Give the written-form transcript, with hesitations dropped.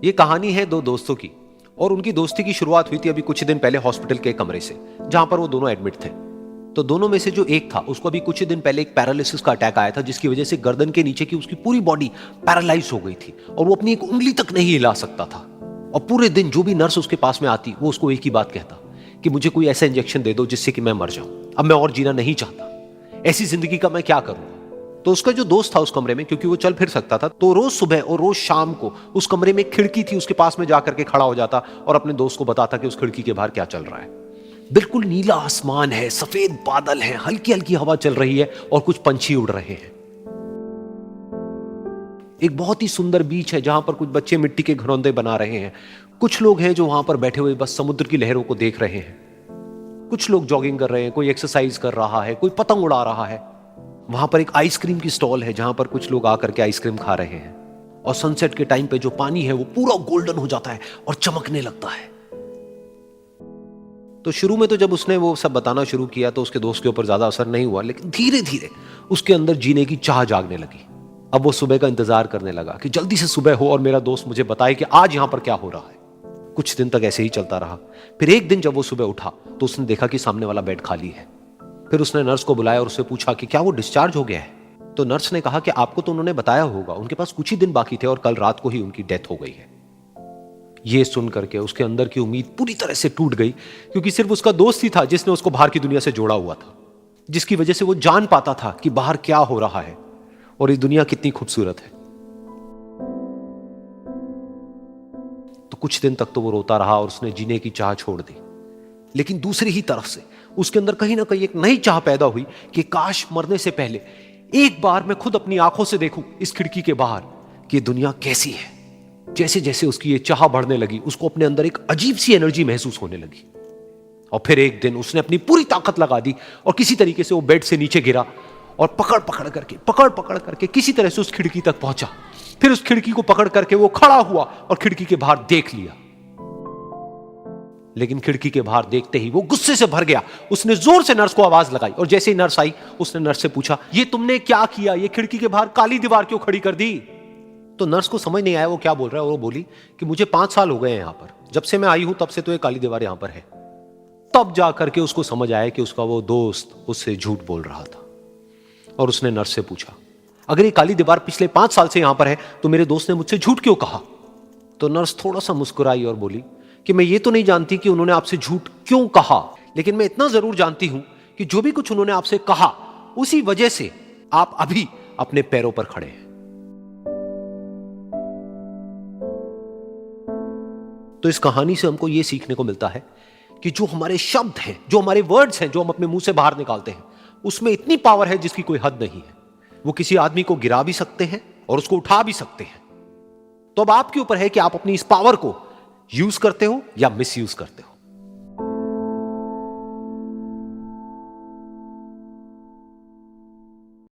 ये कहानी है दो दोस्तों की और उनकी दोस्ती की शुरुआत हुई थी अभी कुछ दिन पहले हॉस्पिटल के कमरे से, जहां पर वो दोनों एडमिट थे। तो दोनों में से जो एक था उसको अभी कुछ दिन पहले एक पैरालिसिस का अटैक आया था, जिसकी वजह से गर्दन के नीचे की उसकी पूरी बॉडी पैरालाइज हो गई थी और वो अपनी एक उंगली तक नहीं हिला सकता था। और पूरे दिन जो भी नर्स उसके पास में आती वो उसको एक ही बात कहता कि मुझे कोई ऐसा इंजेक्शन दे दो जिससे कि मैं मर जाऊं, अब मैं और जीना नहीं चाहता, ऐसी जिंदगी का मैं क्या करूं। तो उसका जो दोस्त था उस कमरे में, क्योंकि वो चल फिर सकता था, तो रोज सुबह और रोज शाम को उस कमरे में एक खिड़की थी, उसके पास में जाकर के खड़ा हो जाता और अपने दोस्त को बताता कि उस खिड़की के बाहर क्या चल रहा है। बिल्कुल नीला आसमान है, सफेद बादल है, हल्की हल्की हवा चल रही है और कुछ पंछी उड़ रहे हैं। एक बहुत ही सुंदर बीच है जहां पर कुछ बच्चे मिट्टी के घरौंदे बना रहे हैं। कुछ लोग हैं जो वहां पर बैठे हुए बस समुद्र की लहरों को देख रहे हैं। कुछ लोग जॉगिंग कर रहे हैं, कोई एक्सरसाइज कर रहा है, कोई पतंग उड़ा रहा है। वहां पर एक आइसक्रीम की स्टॉल है जहां पर कुछ लोग आकर के आइसक्रीम खा रहे हैं। और सनसेट के टाइम पे जो पानी है वो पूरा गोल्डन हो जाता है और चमकने लगता है। तो शुरू में तो जब उसने वो सब बताना शुरू किया तो उसके दोस्त के ऊपर ज्यादा असर नहीं हुआ, लेकिन धीरे धीरे उसके अंदर जीने की चाह जागने लगी। अब वो सुबह का इंतजार करने लगा कि जल्दी से सुबह हो और मेरा दोस्त मुझे बताए कि आज यहां पर क्या हो रहा है। कुछ दिन तक ऐसे ही चलता रहा। फिर एक दिन जब वो सुबह उठा तो उसने देखा कि सामने वाला बेड खाली है। फिर उसने नर्स को बुलाया और उससे पूछा कि क्या वो डिस्चार्ज हो गया है। तो नर्स ने कहा कि आपको तो उन्होंने बताया होगा, उनके पास कुछ ही दिन बाकी थे और कल रात को ही उनकी डेथ हो गई है। ये सुन करके उसके अंदर की उम्मीद पूरी तरह से टूट गई, क्योंकि सिर्फ उसका दोस्त ही था जिसने उसको बाहर की दुनिया से जोड़ा हुआ था, जिसकी वजह से वो जान पाता था कि बाहर क्या हो रहा है और ये दुनिया कितनी खूबसूरत है। तो कुछ दिन तक तो वो रोता रहा और उसने जीने की चाह छोड़ दी। लेकिन दूसरी ही तरफ से उसके अंदर कहीं ना कहीं एक नई चाह पैदा हुई कि काश मरने से पहले एक बार मैं खुद अपनी आंखों से देखूं इस खिड़की के बाहर कि दुनिया कैसी है। जैसे जैसे उसकी ये चाह बढ़ने लगी, उसको अपने अंदर एक अजीब सी एनर्जी महसूस होने लगी। और फिर एक दिन उसने अपनी पूरी ताकत लगा दी और किसी तरीके से वो बेड से नीचे गिरा और पकड़ पकड़ करके किसी तरह से उस खिड़की तक पहुंचा। फिर उस खिड़की को पकड़ करके वो खड़ा हुआ और खिड़की के बाहर देख लिया। लेकिन खिड़की के बाहर देखते ही वो गुस्से से भर गया। उसने जोर से नर्स को आवाज लगाई और जैसे ही नर्स आई उसने नर्स से पूछा, ये तुमने क्या किया, ये खिड़की के बाहर काली दीवार क्यों खड़ी कर दी। तो नर्स को समझ नहीं आया वो क्या बोल रहा है और वो बोली कि मुझे 5 साल हो गए हैं यहां पर, जब से मैं आई हूं तब से तो ये काली दीवार यहां पर है। तब जाकर के उसको समझ आया कि उसका वो दोस्त उससे झूठ बोल रहा था। और उसने नर्स से पूछा, अगर ये काली दीवार पिछले 5 साल से यहां पर है तो मेरे दोस्त ने मुझसे झूठ क्यों कहा। तो नर्स थोड़ा सा मुस्कुराई और बोली कि मैं ये तो नहीं जानती कि उन्होंने आपसे झूठ क्यों कहा, लेकिन मैं इतना जरूर जानती हूं कि जो भी कुछ उन्होंने आपसे कहा उसी वजह से आप अभी अपने पैरों पर खड़े हैं। तो इस कहानी से हमको यह सीखने को मिलता है कि जो हमारे शब्द हैं, जो हमारे वर्ड्स हैं, जो हम अपने मुंह से बाहर निकालते हैं, उसमें इतनी पावर है जिसकी कोई हद नहीं है। वो किसी आदमी को गिरा भी सकते हैं और उसको उठा भी सकते हैं। तो अब आपके ऊपर है कि आप अपनी इस पावर को यूज करते हो या मिस यूज करते हो।